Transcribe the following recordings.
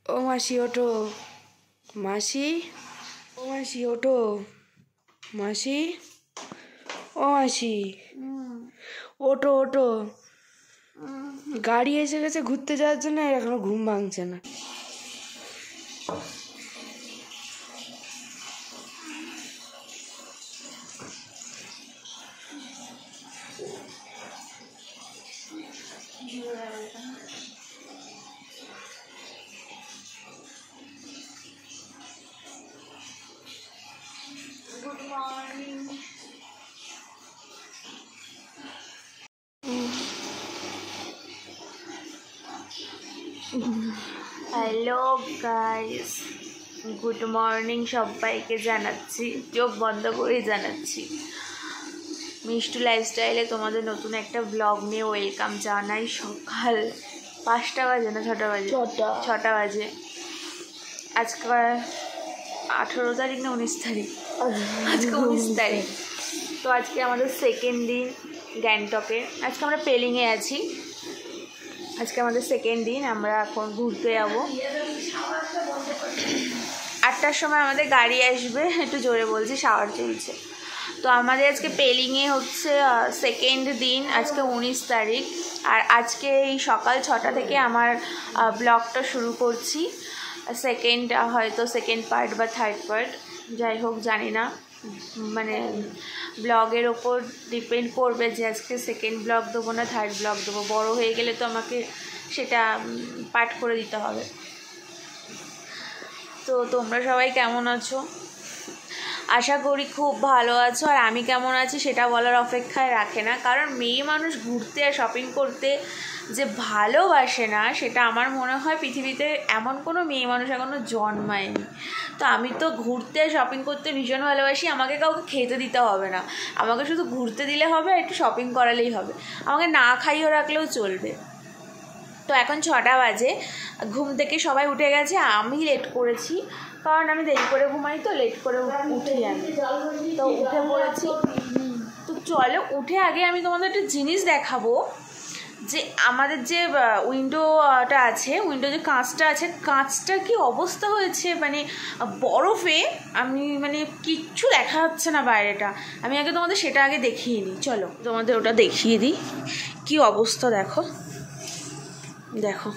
ও মাসি ওঠো, মাসি, ও মাসি ওঠো, মাসি, ও মাসি ওঠো ওঠো। গাড়ি এসে গেছে ঘুরতে যাওয়ার জন্য, এখনো ঘুম ভাঙছে না। Good morning. Hello guys, good morning সবাইকে জানাচ্ছি, চোখ বন্ধ করে জানাচ্ছি। মিষ্টু লাইফস্টাইলে তোমাদের নতুন একটা ব্লগ নিয়ে ওয়েলকাম জানাই। সকাল 5টা বাজে না 6টা বাজে, 6টা বাজে। আজকে 18 তারিখ না 19 তারিখ, আজকে 19 তারিখ। তো আজকে আমাদের সেকেন্ড দিন গ্যাংটকে। আজকে আমরা পেলিংয়ে আছি, আজকে আমাদের সেকেন্ড দিন। আমরা এখন ঘুরতে যাবো। 8টার সময় আমাদের গাড়ি আসবে, একটু জোরে বলছি, শাওয়ার চলছে। তো আমাদের আজকে পেলিংয়ে হচ্ছে সেকেন্ড দিন, আজকে 19 তারিখ। আর আজকে এই সকাল 6টা থেকে আমার ব্লগটা শুরু করছি। সেকেন্ড, হয়তো সেকেন্ড পার্ট বা থার্ড পার্ট, যাই হোক জানি না, মানে ব্লগের ওপর ডিপেন্ড করবে যে আজকে সেকেন্ড ব্লগ দেবো না থার্ড ব্লগ দেবো। বড় হয়ে গেলে তো আমাকে সেটা পাঠ করে দিতে হবে। তো তোমরা সবাই কেমন আছো? আশা করি খুব ভালো আছো। আর আমি কেমন আছি সেটা বলার অপেক্ষায় রাখে না, কারণ মেয়ে মানুষ ঘুরতে আর শপিং করতে যে ভালোবাসে না, সেটা আমার মনে হয় পৃথিবীতে এমন কোনো মেয়ে মানুষ এখনও জন্মায়নি। তো আমি তো ঘুরতে আর শপিং করতে ভীষণ ভালোবাসি। আমাকে কাউকে খেতে দিতে হবে না, আমাকে শুধু ঘুরতে দিলে হবে আর একটু শপিং করালেই হবে। আমাকে না খাইয়েও রাখলেও চলবে। তো এখন 6টা বাজে, ঘুম থেকে সবাই উঠে গেছে, আমি লেট করেছি কারণ আমি দেরি করে ঘুমাই, তো লেট করে উঠি আমি। তো উঠে পড়েছি। তো চলো, উঠে আগে আমি তোমাদের একটা জিনিস দেখাবো, যে আমাদের যে উইন্ডোটা আছে, উইন্ডো যে কাঁচটা আছে, কাঁচটা কি অবস্থা হয়েছে, মানে বরফে আমি মানে কিচ্ছু দেখা যাচ্ছে না বাইরেটা। আমি আগে তোমাদের সেটা আগে দেখিয়ে নিই, চলো তোমাদের ওটা দেখিয়ে দিই কি অবস্থা। দেখো দেখো,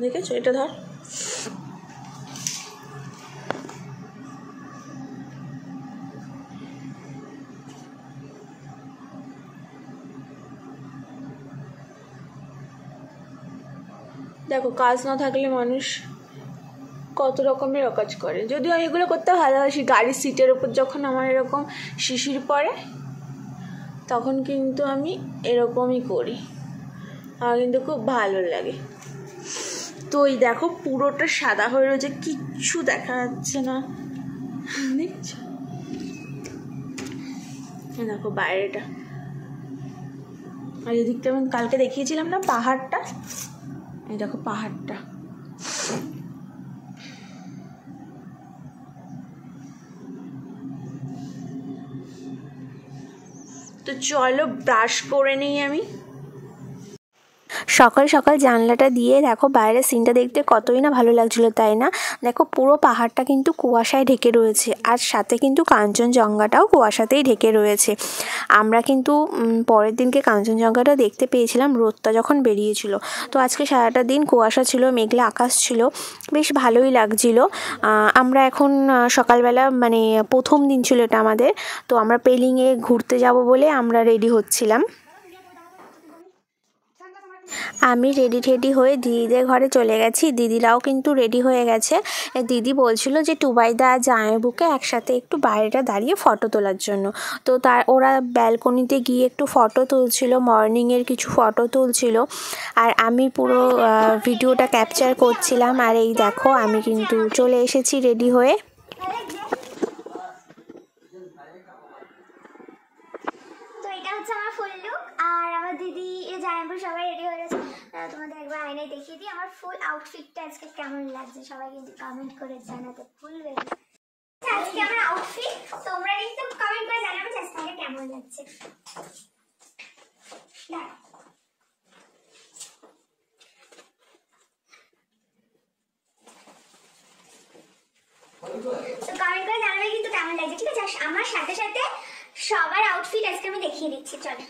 দেখেছো? এটা ধর, দেখো কাজ না থাকলে মানুষ কত রকমের অকাজ করে। যদিও আমি এগুলো করতে ভালোবাসি। গাড়ির সিটের ওপর যখন আমার এরকম শিশির পড়ে, তখন কিন্তু আমি এরকমই করি, আমার কিন্তু খুব ভালো লাগে। তো এই দেখো পুরোটা সাদা হয়ে রয়েছে, কিচ্ছু দেখা যাচ্ছে না, দেখছো? দেখো বাইরেটা। আর এদিকটা আমি কালকে দেখিয়েছিলাম না পাহাড়টা, এই দেখো পাহাড়টা। তো চলো ব্রাশ করে নিই আমি। সকাল সকাল জানলাটা দিয়ে দেখো বাইরের সিনটা দেখতে কতই না ভালো লাগছিলো, তাই না? দেখো পুরো পাহাড়টা কিন্তু কুয়াশায় ঢেকে রয়েছে, আর সাথে কিন্তু কাঞ্চনজঙ্ঘাটাও কুয়াশাতেই ঢেকে রয়েছে। আমরা কিন্তু পরের দিনকে কাঞ্চনজঙ্ঘাটা দেখতে পেয়েছিলাম রোদটা যখন বেরিয়েছিল। তো আজকে সারাটা দিন কুয়াশা ছিল, মেঘলা আকাশ ছিল, বেশ ভালোই লাগছিল। আমরা এখন সকালবেলা, মানে প্রথম দিন ছিল এটা আমাদের, তো আমরা পেলিংয়ে ঘুরতে যাব বলে আমরা রেডি হচ্ছিলাম। আমি রেডি হয়ে দিদিদের ঘরে চলে গেছি, দিদিরাও কিন্তু রেডি হয়ে গেছে। দিদি বলছিল যে টুবাইদা আর জামাইবাবুকে একসাথে একটু বাইরেটা দাঁড়িয়ে ফটো তোলার জন্য। তো ওরা ব্যালকনিতে গিয়ে একটু ফটো তুলছিল, মর্নিংয়ের কিছু ফটো তুলছিল, আর আমি পুরো ভিডিওটা ক্যাপচার করছিলাম। আর এই দেখো আমি কিন্তু চলে এসেছি রেডি হয়ে। তো এটা হচ্ছে আমার ফুল লুক, আর আমার দিদি জামাইবাবু সবাই রেডি হয়ে গেছে। তোমাদের একবার আয়নায় দেখিয়ে দিই আমার ফুল আউটফিটটা আজকে কেমন লাগছে। সবাই কিন্তু কমেন্ট করে জানাতে ভুলবেন না। আজকে আমার আউটফিট তোমরা কিন্তু কমেন্ট করে জানাবে যে আজকে কেমন লাগছে। কেমন লাগছে, ঠিক আছে? আমার সাথে সাথে সবার আউটফিট আজকে আমি দেখিয়ে দিচ্ছি, চলো।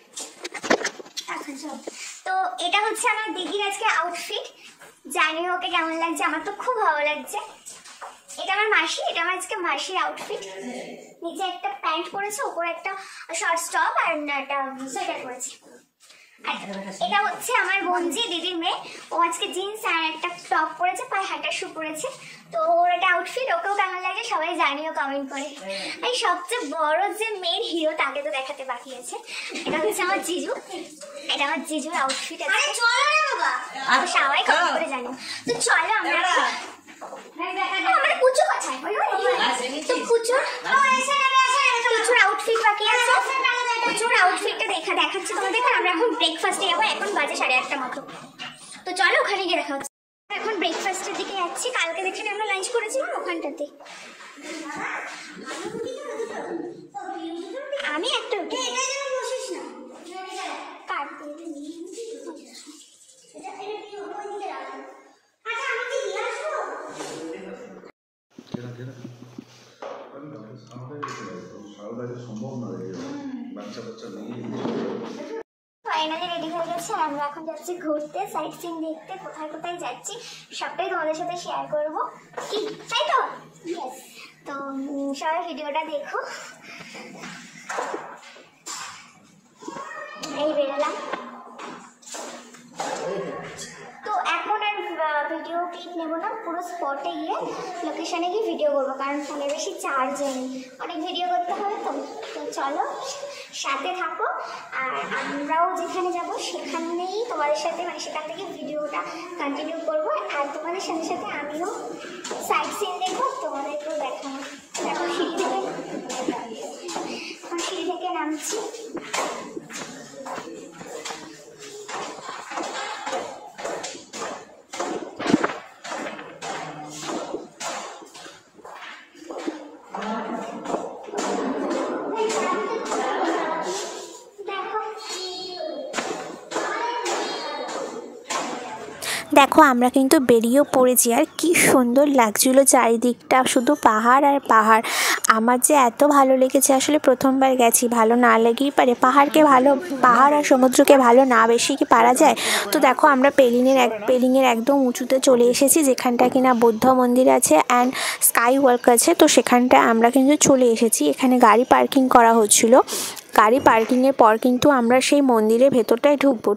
তো এটা হচ্ছে আমার দিদির আজকে আউটফিট, জানি ওকে কেমন লাগছে, আমার তো খুব ভালো লাগছে। এটা আমার মাসি, এটা আমার আজকে মাসির আউটফিট। নিচে একটা প্যান্ট পরেছে, উপরে একটা শর্টস টপ আর একটা সোয়েটার পরেছে। আর এটা হচ্ছে আমার বোনজি, দিদির মেয়ে, ও আজকে জিন্স আর একটা টপ পরেছে, পায়ে হাঁটার শু পরেছে। তো ওর একটা আউটফিট, ওকেও কেমন লাগে সবাই জানিও কমেন্ট করে। এই সবচেয়ে বড় যে মেন হিরো, তাকে তো দেখাতে বাকি আছে। এটা হচ্ছে আমার জিজু, এটা আমার জিজুর আউটফিট আছে, সবাই কমেন্ট করে জানিও। তো চলো আমরা পুজো কোথায়, তো পুজোর আউটফিট বাকি আছে, পুজোর আউটফিটটা দেখাচ্ছি তোমাদের। আমরা এখন ব্রেকফাস্টে যাবো, এখন বাজে 8:30 মতো। তো চলো ওখানে গিয়ে দেখা হচ্ছে। এখন ব্রেকফাস্টের দিকে যাচ্ছি, কালকে যেখানে আমরা লাঞ্চ করেছিলাম ওখানটাতে। আমি একটা রুটি ফাইনালি রেডি হয়ে গেছে। আমরা এখন যাচ্ছি ঘুরতে, সাইট সিন দেখতে, কোথায় কোথায় যাচ্ছি সবটাই তোমাদের সাথে শেয়ার করবো, কি তাই তো? তো সবাই ভিডিওটা দেখো। এই বেরোলাম, তো এখন আর ভিডিও ক্লিপ নেবো না, পুরো স্পটে গিয়ে লোকেশনে গিয়ে ভিডিও করবো, কারণ ফোনে বেশি চার্জ নেই, অনেক ভিডিও করতে হবে। তো চলো সাথে থাকো, আর আমরাও যেখানে যাব সেখানেই তোমাদের সাথে, মানে সেখান থেকে ভিডিওটা কন্টিনিউ করবো। আর তোমাদের সাথে সাথে আমিও সাইট সিন দেখবো, তোমাদেরকেও দেখাবো। এখন সিঁড়ি থেকে নামছি। দেখো আমরা কিন্তু বেরিয়েও পড়েছি, আর কি সুন্দর লাগছিল চারিদিকটা, শুধু পাহাড় আর পাহাড়। আমার যে এত ভালো লেগেছে, আসলে প্রথমবার গেছি, ভালো না লেগেই পারে। পাহাড় আর সমুদ্রকে ভালো না বেশি কি পারা যায়? তো দেখো আমরা পেলিংয়ের একদম উঁচুতে চলে এসেছি, যেখানটা কিনা বৌদ্ধ মন্দির আছে অ্যান্ড স্কাই ওয়াক আছে। তো সেখানটায় আমরা কিন্তু চলে এসেছি। এখানে গাড়ি পার্কিং করা হচ্ছিল। গাড়ি পার্কিংয়ের পর কিন্তু আমরা সেই মন্দিরের ভেতরটায় ঢুকবো।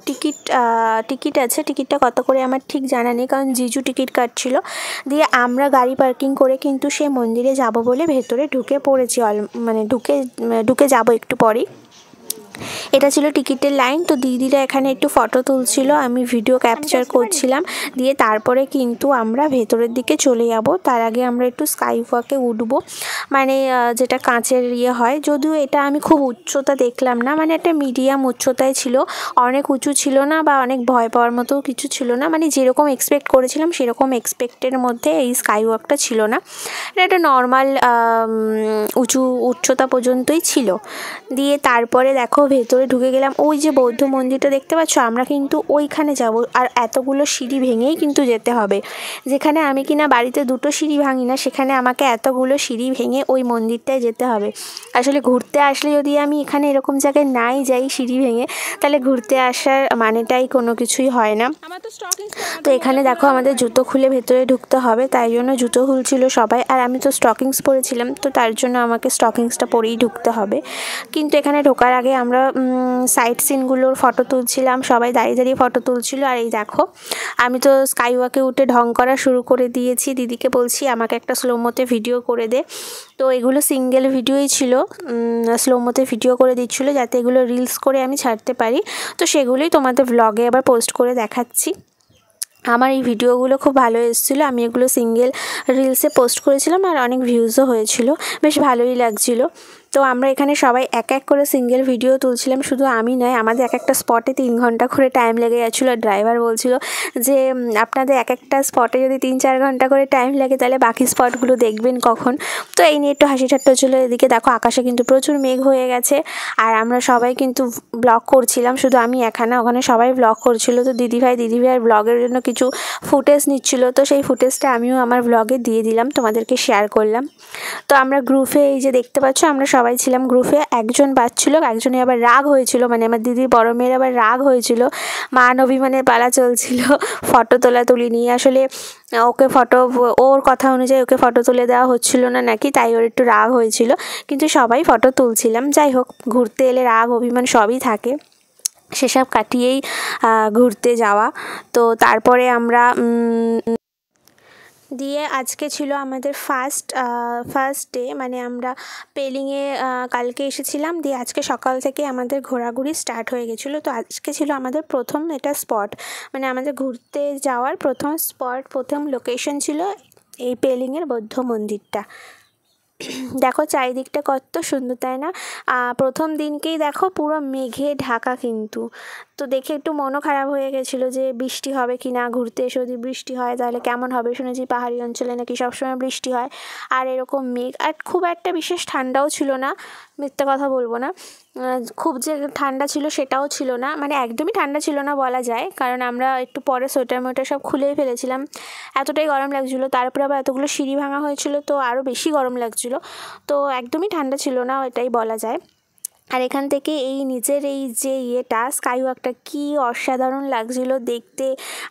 টিকিট আছে, টিকিটটা কত করে আমার ঠিক জানা নেই, কারণ জিজু টিকিট কাটছিল। দিয়ে আমরা গাড়ি পার্কিং করে কিন্তু সেই মন্দিরে যাব বলে ভেতরে ঢুকে পড়েছি, মানে ঢুকে যাব একটু পরেই। এটা ছিল টিকিটের লাইন। তো দিদিরা এখানে একটু ফটো তুলছিল, আমি ভিডিও ক্যাপচার করছিলাম। দিয়ে তারপরে কিন্তু আমরা ভেতরের দিকে চলে যাব। তার আগে আমরা একটু স্কাই ওয়াকে উঠবো, মানে যেটা কাঁচের হয়। যদিও এটা আমি খুব উচ্চতা দেখলাম না, মানে একটা মিডিয়াম উচ্চতায় ছিল, অনেক উঁচু ছিল না বা অনেক ভয় পাওয়ার মতো কিছু ছিল না, মানে যেরকম এক্সপেক্ট করেছিলাম সেরকম এক্সপেক্টের মধ্যে এই স্কাই ওয়াকটা ছিল না। এটা একটা নর্মাল উচ্চতা পর্যন্তই ছিল। দিয়ে তারপরে দেখো ভেতরে ঢুকে গেলাম। ওই যে বৌদ্ধ মন্দিরটা দেখতে পাচ্ছ, আমরা কিন্তু ওইখানে যাব। আর এতগুলো সিঁড়ি ভেঙেই কিন্তু যেতে হবে। যেখানে আমি কিনা বাড়িতে 2টো সিঁড়ি ভাঙি না, সেখানে আমাকে এতগুলো সিঁড়ি ভেঙে ওই মন্দিরটায় যেতে হবে। আসলে ঘুরতে আসলে যদি আমি এখানে এরকম জায়গায় নাই যাই সিঁড়ি ভেঙে, তাহলে ঘুরতে আসার মানেটাই কোনো কিছুই হয় না। তো এখানে দেখো আমাদের জুতো খুলে ভেতরে ঢুকতে হবে, তাই জন্য জুতো খুলছিল সবাই। আর আমি তো স্টকিংস পরেছিলাম, তো তার জন্য আমাকে স্টকিংসটা পরেই ঢুকতে হবে। কিন্তু এখানে ঢোকার আগে আমরা সাইট সিনগুলোর ফটো তুলছিলাম, সবাই দাঁড়িয়ে দাঁড়িয়ে ফটো তুলছিল। আর এই দেখো আমি তো স্কাই ওয়াকে উঠে ঢং করা শুরু করে দিয়েছি। দিদিকে বলছি আমাকে একটা স্লোমোতে ভিডিও করে দে। তো এগুলো সিঙ্গেল ভিডিওই ছিল, স্লোমোতে ভিডিও করে দিচ্ছিলো যাতে এগুলো রিলস করে আমি ছাড়তে পারি। তো সেগুলোই তোমাদের ভ্লগে আবার পোস্ট করে দেখাচ্ছি। আমার এই ভিডিওগুলো খুব ভালো এসেছিলো, আমি এগুলো সিঙ্গেল রিলসে পোস্ট করেছিলাম আর অনেক ভিউজও হয়েছিল, বেশ ভালোই লাগছিলো। তো আমরা এখানে সবাই এক এক করে সিঙ্গেল ভিডিও তুলছিলাম, শুধু আমি নয়, আমাদের এক একটা স্পটে 3 ঘন্টা করে টাইম লেগে যাচ্ছিলো। ড্রাইভার বলছিল যে আপনাদের এক একটা স্পটে যদি 3-4 ঘন্টা করে টাইম লাগে তাহলে বাকি স্পটগুলো দেখবেন কখন। তো এই নিয়ে একটু হাসি ঠাট্টা ছিল। এদিকে দেখো আকাশে কিন্তু প্রচুর মেঘ হয়ে গেছে, আর আমরা সবাই কিন্তু ব্লগ করছিলাম, শুধু আমি এখানে, ওখানে সবাই ব্লগ করছিল। তো দিদিভাইয়ের ব্লগের জন্য কিছু ফুটেজ নিচ্ছিল, তো সেই ফুটেজটা আমিও আমার ব্লগে দিয়ে দিলাম, তোমাদেরকে শেয়ার করলাম। তো আমরা গ্রুপে, এই যে দেখতে পাচ্ছ আমরা সবাই ছিলাম গ্রুপে। একজন বাচ্ছিল, একজনে আবার রাগ হয়েছিল, মানে আমার দিদির বড় মেয়ের আবার রাগ হয়েছিল, মান অভিমানের পালা চলছিল ফটো তোলাতুলি নিয়ে। আসলে ওকে ওর কথা অনুযায়ী ওকে ফটো তুলে দেওয়া হচ্ছিল না নাকি, তাই ওর একটু রাগ হয়েছিল, কিন্তু সবাই ফটো তুলছিলাম। যাই হোক, ঘুরতে এলে রাগ অভিমান সবই থাকে, সেসব কাটিয়েই ঘুরতে যাওয়া। তো তারপরে আমরা দিয়ে আজকে ছিল আমাদের ফার্স্ট ডে, মানে আমরা পেলিংয়ে কালকে এসেছিলাম, দিয়ে আজকে সকাল থেকে আমাদের ঘোরাঘুরি স্টার্ট হয়ে গেছিলো। তো আজকে ছিল আমাদের প্রথম এটা স্পট, মানে আমাদের ঘুরতে যাওয়ার প্রথম লোকেশন ছিল এই পেলিংয়ের বৌদ্ধ মন্দিরটা। দেখো চারিদিকটা কত সুন্দর, তাই না? প্রথম দিনকেই দেখো পুরো মেঘে ঢাকা, কিন্তু তো দেখে একটু মনও খারাপ হয়ে গেছিলো যে বৃষ্টি হবে কি না, ঘুরতে এসে যদি বৃষ্টি হয় তাহলে কেমন হবে। শুনেছি পাহাড়ি অঞ্চলে নাকি সবসময় বৃষ্টি হয়, আর এরকম মেঘ, আর খুব একটা বিশেষ ঠান্ডাও ছিল না, মিথ্যে কথা বলবো না। খুব যে ঠান্ডা ছিল সেটাও ছিল না, মানে একদমই ঠান্ডা ছিল না বলা যায়, কারণ আমরা একটু পরে সোয়েটার সব খুলেই ফেলেছিলাম, এতটাই গরম লাগছিলো। তারপরে আবার এতগুলো সিঁড়ি ভাঙা হয়েছিল, তো আরও বেশি গরম লাগছিলো, তো একদমই ঠান্ডা ছিল না, এটাই বলা যায়। আর এখান থেকে এই নিচের এই যে স্কাই ওয়াকটা কী অসাধারণ লাগছিল দেখতে,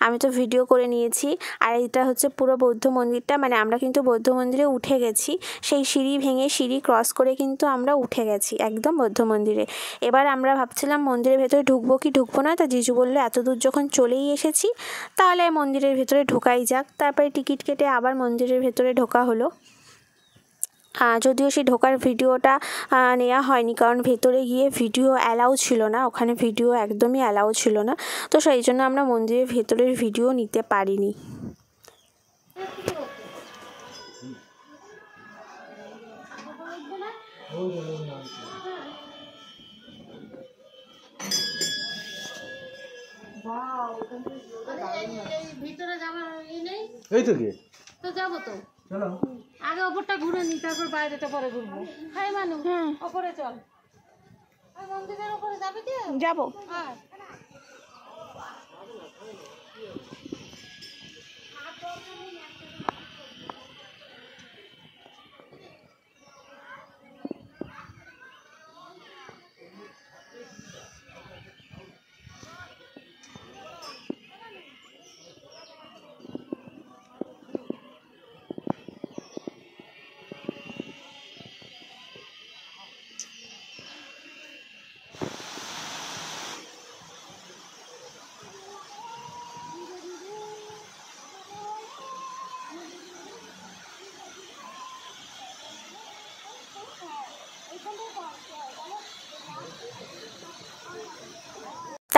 আমি তো ভিডিও করে নিয়েছি। আর এটা হচ্ছে পুরো বৌদ্ধ মন্দিরটা, মানে আমরা কিন্তু বৌদ্ধ মন্দিরে উঠে গেছি, সেই সিঁড়ি ভেঙে সিঁড়ি ক্রস করে কিন্তু আমরা উঠে গেছি একদম বৌদ্ধ মন্দিরে। এবার আমরা ভাবছিলাম মন্দিরের ভেতরে ঢুকবো কি ঢুকবো না, তা জিজু বললো এত দূর যখন চলেই এসেছি তাহলে মন্দিরের ভেতরে ঢোকাই যাক। তারপরে টিকিট কেটে আবার মন্দিরের ভেতরে ঢোকা হলো। যদিও সেই ঢোকার ভিডিওটা নেওয়া হয়নি, কারণ ভেতরে গিয়ে ভিডিও অ্যালাউ ছিল না, ওখানে ভিডিও একদমই অ্যালাউ ছিল না, তো সেই জন্য আমরা মন্দিরের ভেতরের ভিডিও নিতে পারিনি। এই তো কি তো যাবো তো, চলো আগে ওপরটা ঘুরে নি, তারপর বাইরেটা পরে ঘুরবো। হাই মানু, ওপরে চল, মন্দিরের ওপরে যাবে কি? যাবো। হ্যাঁ।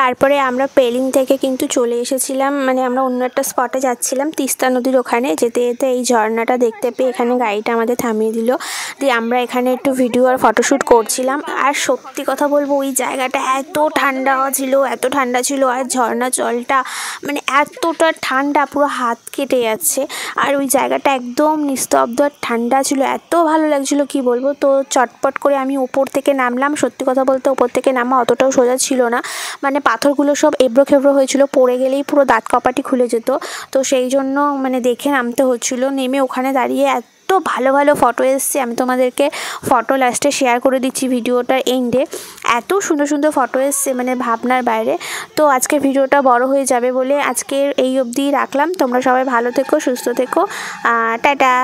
তারপরে আমরা পেলিং থেকে কিন্তু চলে এসেছিলাম, মানে আমরা অন্য একটা স্পটে যাচ্ছিলাম তিস্তা নদীর ওখানে। যেতে যেতে এই ঝর্ণাটা দেখতে পেয়ে এখানে গাড়িটা আমাদের থামিয়ে দিল, দিয়ে আমরা এখানে একটু ভিডিও আর ফটোশ্যুট করছিলাম। আর সত্যি কথা বলবো, ওই জায়গাটা এত ঠান্ডা ছিল, আর ঝর্ণা জলটা মানে এতটা ঠান্ডা, পুরো হাত কেটে যাচ্ছে। আর ওই জায়গাটা একদম নিস্তব্ধ আর ঠান্ডা ছিল, এত ভালো লাগছিলো কি বলবো। তো চটপট করে আমি ওপর থেকে নামলাম। সত্যি কথা বলতে ওপর থেকে নামা অতটাও সোজা ছিল না, মানে পাথরগুলো সব এবড়ো খেবড়ো হয়েছিল, পড়ে গেলেই পুরো দাঁত কপাটি খুলে যেত, তো সেই জন্য মানে দেখে নামতে হচ্ছিল। নেমে ওখানে দাঁড়িয়ে এত ভালো ভালো ফটো এসছে, আমি তোমাদেরকে ফটো লাস্টে শেয়ার করে দিচ্ছি ভিডিওটার এন্ডে। এত সুন্দর সুন্দর ফটো এসছে, মানে ভাবনার বাইরে। তো আজকে ভিডিওটা বড় হয়ে যাবে বলে আজকে এই অবধি রাখলাম। তোমরা সবাই ভালো থেকো, সুস্থ থেকো, টাটা।